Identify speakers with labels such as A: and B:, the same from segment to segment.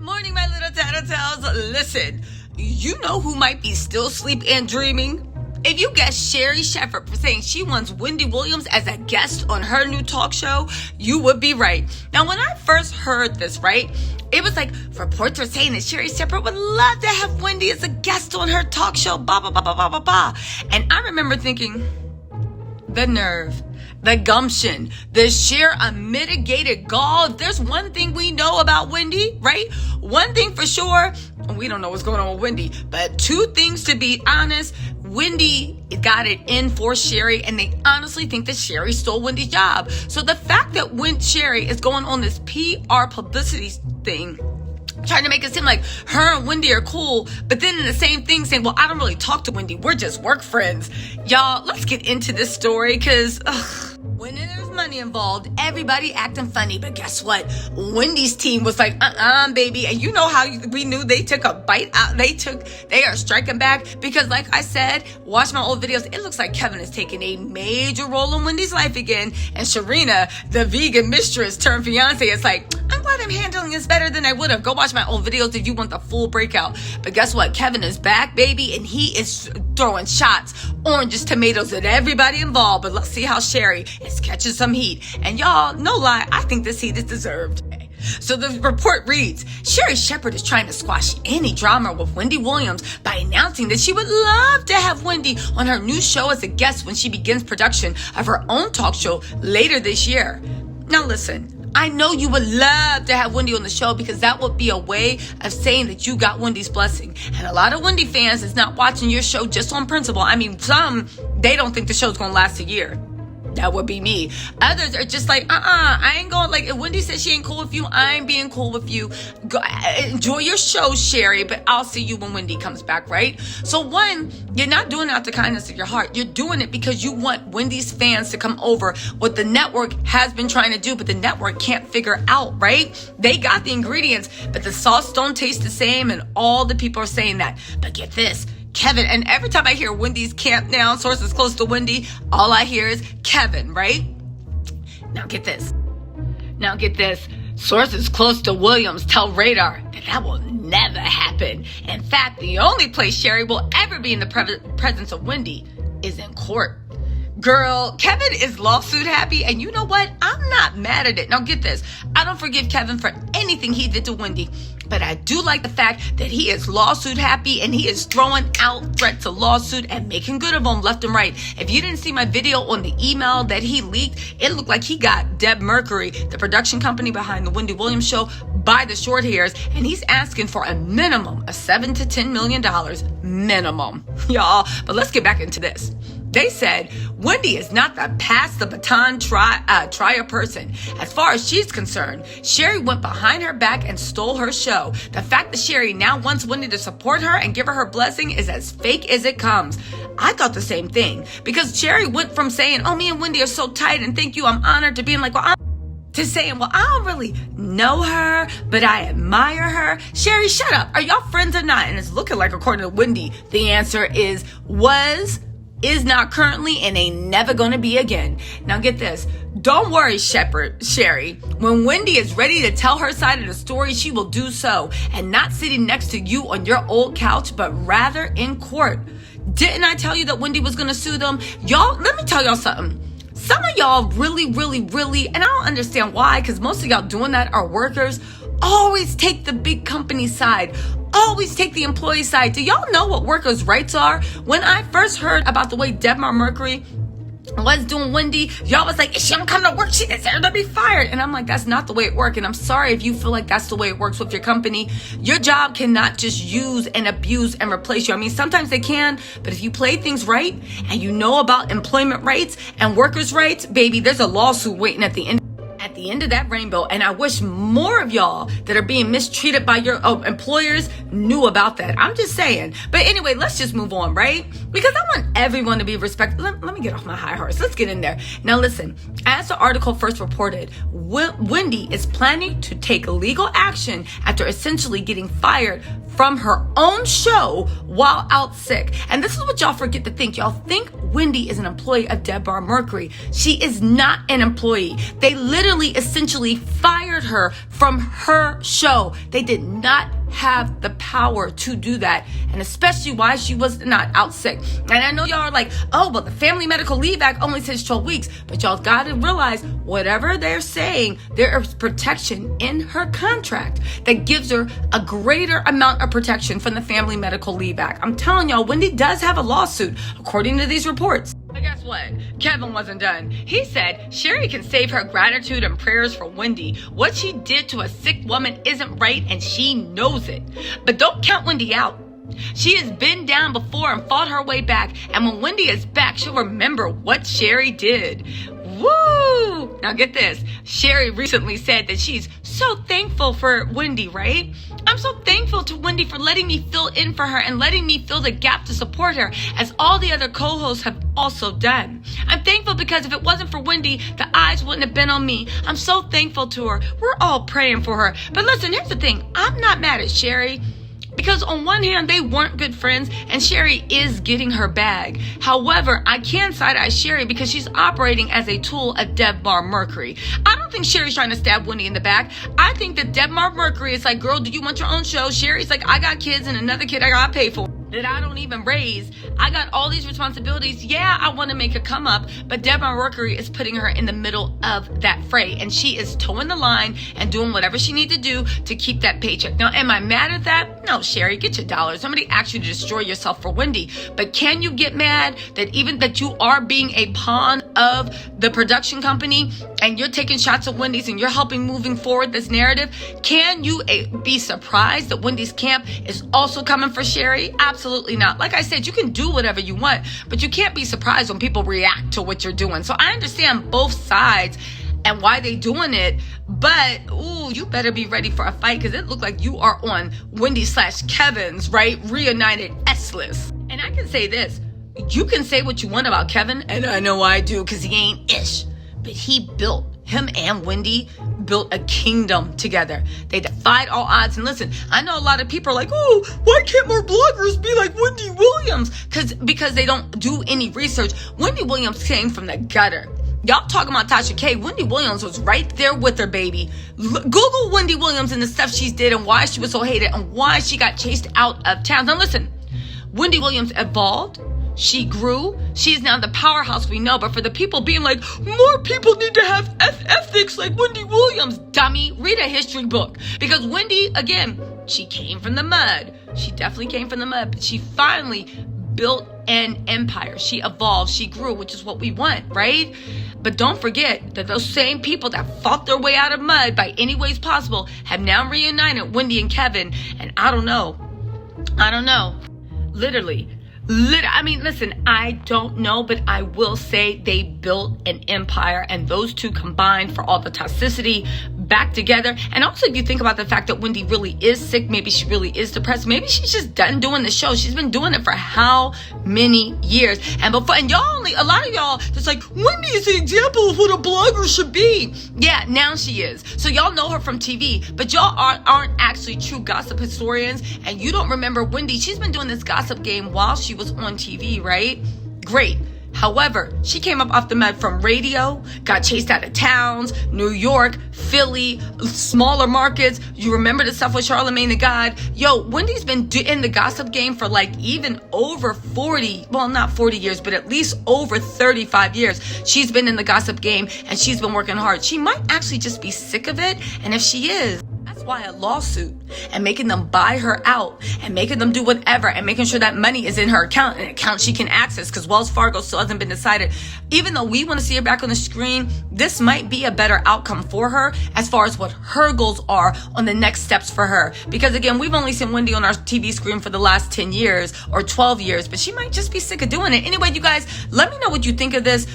A: morning, my little tattletales. Listen, you know who might be still asleep and dreaming? If you guessed Sherri Shepard for saying she wants Wendy Williams as a guest on her new talk show, you would be right. Now, when I first heard this, right, it was like reports were saying that Sherri Shepard would love to have Wendy as a guest on her talk show, blah, blah, blah, blah, blah, blah, blah. And I remember thinking, the nerve, the gumption, the sheer unmitigated gall. If there's one thing we know about Wendy, right? One thing for sure, we don't know what's going on with Wendy, but two things to be honest. Wendy got it in for Sherri, and they honestly think that Sherri stole Wendy's job. So the fact that Sherri is going on this PR publicity thing, trying to make it seem like her and Wendy are cool, but then in the same thing saying, well, I don't really talk to Wendy, we're just work friends. Y'all, let's get into this story, because when there's money involved, everybody acting funny. But guess what? Wendy's team was like, baby. And you know how we knew they took a bite out. They are striking back, because like I said, watch my old videos. It looks like Kevin is taking a major role in Wendy's life again. And Sharina, the vegan mistress turned fiance, is like, I'm glad I'm handling this better than I would have. Go watch my old videos if you want the full breakout. But guess what? Kevin is back, baby. And he is throwing shots, oranges, tomatoes at everybody involved. But let's see how Sherri is catching some heat. And y'all, no lie, I think this heat is deserved. So the report reads, Sherri Shepard is trying to squash any drama with Wendy Williams by announcing that she would love to have Wendy on her new show as a guest when she begins production of her own talk show later this year. Now listen, I know you would love to have Wendy on the show, because that would be a way of saying that you got Wendy's blessing. And a lot of Wendy fans is not watching your show just on principle. I mean, some, they don't think the show's going to last a year. That would be me. Others are just like, I ain't going, like, if Wendy says she ain't cool with you, I ain't being cool with you. Go, enjoy your show, Sherri, but I'll see you when Wendy comes back, right? So one, you're not doing it out the kindness of your heart. You're doing it because you want Wendy's fans to come over, what the network has been trying to do, but the network can't figure out, right? They got the ingredients, but the sauce don't taste the same, and all the people are saying that. But get this, Kevin, and every time I hear Wendy's camp now, sources close to Wendy, all I hear is Kevin, right? Now get this. Sources close to Williams tell Radar that will never happen. In fact, the only place Sherri will ever be in the presence of Wendy is in court. Girl, Kevin is lawsuit happy, and you know what? I'm not mad at it. Now get this. I don't forgive Kevin for anything he did to Wendy, but I do like the fact that he is lawsuit happy, and he is throwing out threats of lawsuit and making good of them left and right. If you didn't see my video on the email that he leaked, it looked like he got Deb Mercury, the production company behind the Wendy Williams show, by the short hairs, and he's asking for a minimum of $7 to $10 million minimum, y'all. But let's get back into this. They said Wendy is not the pass the baton trier person. As far as she's concerned, Sherri went behind her back and stole her show. The fact that Sherri now wants Wendy to support her and give her blessing is as fake as it comes. I thought the same thing, because Sherri went from saying, oh, me and Wendy are so tight and thank you, I'm honored, to being like, well, to saying, well, I don't really know her, but I admire her. Sherri, shut up. Are y'all friends or not? And it's looking like, according to Wendy, the answer is was, is not currently, and ain't never gonna be again. Now get this. Don't worry, Sherri. When Wendy is ready to tell her side of the story, she will do so, and not sitting next to you on your old couch, but rather in court. Didn't I tell you that Wendy was gonna sue them? Y'all, let me tell y'all something. Some of y'all really, and I don't understand why, because most of y'all doing that are workers, always take the big company side. Always take the employee side. Do y'all know what workers' rights are? When I first heard about the way Deb Mercury was doing Wendy, y'all was like, if she don't come to work, she deserves to be fired. And I'm like, that's not the way it works. And I'm sorry if you feel like that's the way it works with your company. Your job cannot just use and abuse and replace you. I mean, sometimes they can, but if you play things right and you know about employment rights and workers' rights, baby, there's a lawsuit waiting at the end of that rainbow. And I wish more of y'all that are being mistreated by your employers knew about that. I'm just saying. But anyway, let's just move on, right? Because I want everyone to be respected. Let me get off my high horse. Let's get in there. Now listen, as the article first reported, Wendy is planning to take legal action after essentially getting fired from her own show while out sick. And this is what y'all forget to think. Y'all think Wendy is an employee of Deborah Mercury. She is not an employee. They literally essentially fired her from her show. They did not have the power to do that, and especially why she was not out sick. And I know y'all are like, oh, but the Family Medical Leave Act only says 12 weeks, but y'all got to realize whatever they're saying, there is protection in her contract that gives her a greater amount of protection from the Family Medical Leave Act. I'm telling y'all, Wendy does have a lawsuit, according to these reports. But guess what? Kevin wasn't done. He said Sherri can save her gratitude and prayers for Wendy. What she did to a sick woman isn't right, and she knows it. But don't count Wendy out. She has been down before and fought her way back. And when Wendy is back, she'll remember what Sherri did. Woo! Now get this. Sherri recently said that she's so thankful for Wendy, right? I'm so thankful to Wendy for letting me fill in for her and letting me fill the gap to support her, as all the other co-hosts have also done. I'm thankful because if it wasn't for Wendy, the eyes wouldn't have been on me. I'm so thankful to her. We're all praying for her. But listen, here's the thing. I'm not mad at Sherri, because on one hand, they weren't good friends, and Sherri is getting her bag. However, I can side-eye Sherri because she's operating as a tool of Deborah Mercury. I don't think Sherri's trying to stab Wendy in the back. I think that Deborah Mercury is like, girl, do you want your own show? Sherri's like, I got kids and another kid I gotta pay for that I don't even raise. I got all these responsibilities. Yeah, I want to make a come up, but Deborah Mercury is putting her in the middle of that fray, and she is towing the line and doing whatever she needs to do to keep that paycheck. Now, am I mad at that? No, Sherri, get your dollars. Somebody asked you to destroy yourself for Wendy, but can you get mad that even that you are being a pawn of the production company and you're taking shots at Wendy's and you're helping moving forward this narrative? Can you be surprised that Wendy's camp is also coming for Sherri? Absolutely not. Like I said, you can do whatever you want, but you can't be surprised when people react to what you're doing. So I understand both sides and why they doing it, but ooh, you better be ready for a fight, because it looked like you are on Wendy/Kevin's, right, reunited S list. And I can say this, you can say what you want about Kevin, and I know I do, because he ain't ish, but him and Wendy built a kingdom together. They defied all odds. And listen, I know a lot of people are like, oh, why can't more bloggers be like Wendy Williams? Because they don't do any research. Wendy Williams came from the gutter. Y'all talking about Tasha K. Wendy Williams was right there with her, baby. Google Wendy Williams and the stuff she did and why she was so hated and why she got chased out of town. Now listen, Wendy Williams evolved. She grew. She is now the powerhouse we know. But for the people being like, more people need to have ethics like Wendy Williams, dummy, read a history book. Because Wendy, again, she came from the mud. She definitely came from the mud. But she finally built an empire. She evolved. She grew, which is what we want, right? But don't forget that those same people that fought their way out of mud by any ways possible have now reunited Wendy and Kevin. And I don't know. Literally, I mean, listen, I don't know, but I will say they built an empire, and those two combined for all the toxicity back together. And also, if you think about the fact that Wendy really is sick, maybe she really is depressed, maybe she's just done doing the show. She's been doing it for how many years? And a lot of y'all just like, Wendy is the example of what a blogger should be. Yeah, now she is. So y'all know her from TV, but y'all aren't actually true gossip historians, and you don't remember Wendy. She's been doing this gossip game while she was on TV, right? Great. However, she came up off the mud from radio, got chased out of towns, New York, Philly, smaller markets. You remember the stuff with Charlemagne the God? Yo, Wendy's been in the gossip game for like even over 40, well, not 40 years, but at least over 35 years. She's been in the gossip game and she's been working hard. She might actually just be sick of it. And if she is, why a lawsuit and making them buy her out and making them do whatever and making sure that money is in her account, an account she can access, because Wells Fargo still hasn't been decided. Even though we want to see her back on the screen, this might be a better outcome for her as far as what her goals are on the next steps for her. Because again, we've only seen Wendy on our TV screen for the last 10 years or 12 years, but she might just be sick of doing it. Anyway, you guys, let me know what you think of this.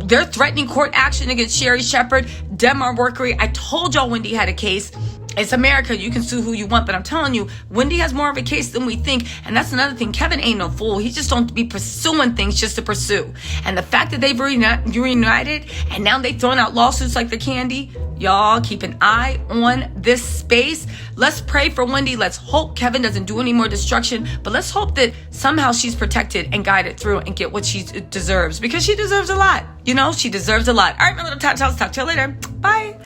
A: They're threatening court action against Sherri Shepard, Deborah Mercury. I told y'all Wendy had a case. It's America. You can sue who you want, but I'm telling you, Wendy has more of a case than we think. And that's another thing. Kevin ain't no fool. He just don't be pursuing things just to pursue. And the fact that they've reunited and now they've thrown out lawsuits like the candy, y'all keep an eye on this space. Let's pray for Wendy. Let's hope Kevin doesn't do any more destruction, but let's hope that somehow she's protected and guided through and get what she deserves, because she deserves a lot. You know, she deserves a lot. All right, my little top talk to you later. Bye.